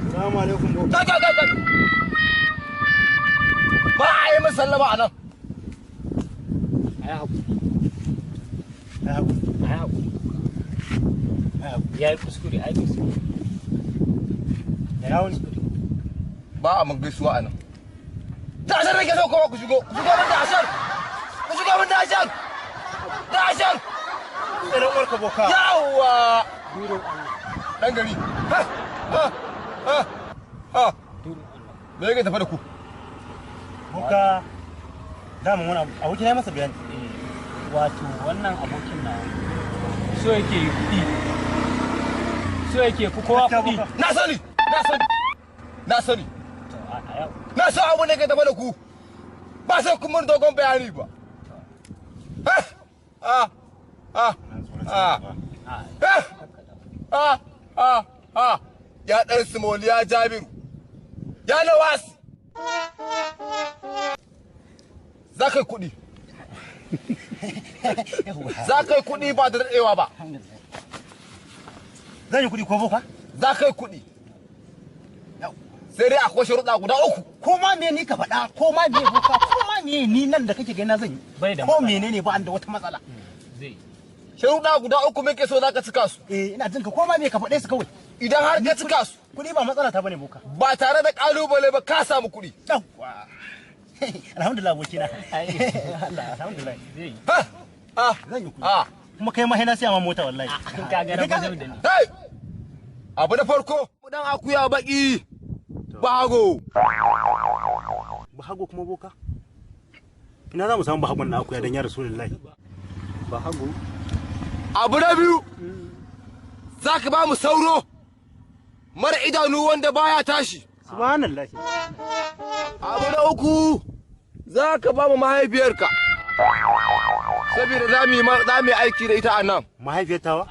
Assalamu alaikum bo. Kai. Ba a yi min sallama a nan. Ai haƙuri. Ya yi kuskure, ai kuskure. Ya wani kuskure. Ba a mun gaisuwa a nan. Da ashar nake so kowa ku shigo. Ku shigo min da ashar. Ku shigo min da ashar. Da ashar. Irin uwarka boka. Yawwa. Durin Allah. Dan gari. Durin Allah. Me yake tafa da ku? Boka. Dama wani abokin ya masa bayani. Wato wannan abokin na so yake yi kuɗi. So yake fi kowa kuɗi. Na sani. To a yau. Na san abu ne ke tafa da ku. Ba sai kun mun dogon bayani ba. Ya ɗan Simoli ya Jabiru. Ya Nawas. Za ka yi kuɗi. Za ka yi kuɗi ba da daɗewa ba. Zan yi kuɗi ko boka? Za ka yi kuɗi. Sai dai akwai sharuɗa guda 3. Ko ma me ni ka faɗa, ko ma me boka, ko ma me ni nan da kake gani zan yi. Bai da ko menene ba an da wata matsala. Zai. Sharuɗa guda 3 muke so za ka cika su. Ina jin ka ko ma me ka faɗe su kawai. Idan har ka cika su, Kuɗi ba matsala ta bane boka. ba tare da ƙalubale ba ka samu kuɗi. Yawwa. Alhamdulillah abokina. Allah alhamdulillah. Zai. Zan yi kuɗi. Kuma kai ma sai na siya ma mota wallahi. Ka ga rabu da ni. Hey! Abu na farko, dan akuya baki. Bahago. Bahago kuma boka? Ina za mu samu bahagon na akuya dan ya Rasulullahi. Bahago. Abu na biyu, za ka ba mu sauro mara idanu wanda baya tashi. Subhanallahi. Abu na uku, za ka ba mu mahaifiyarka. Saboda za mu yi aiki da ita a nan. Mahaifiyar tawa?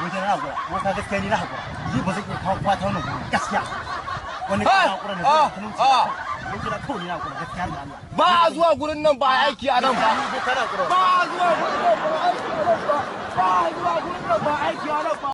Wajen na hakura, wata gaskiya ni na hakura. Ni ba zan iya kawo kwata wannan gurin gaskiya. Wani kana hakura da zai talauci. Mun kira kawai ni na hakura gaskiya da Allah. Ba a zuwa gurin nan ba aiki a nan ba. Ba a zuwa gurin nan ba aiki a nan ba.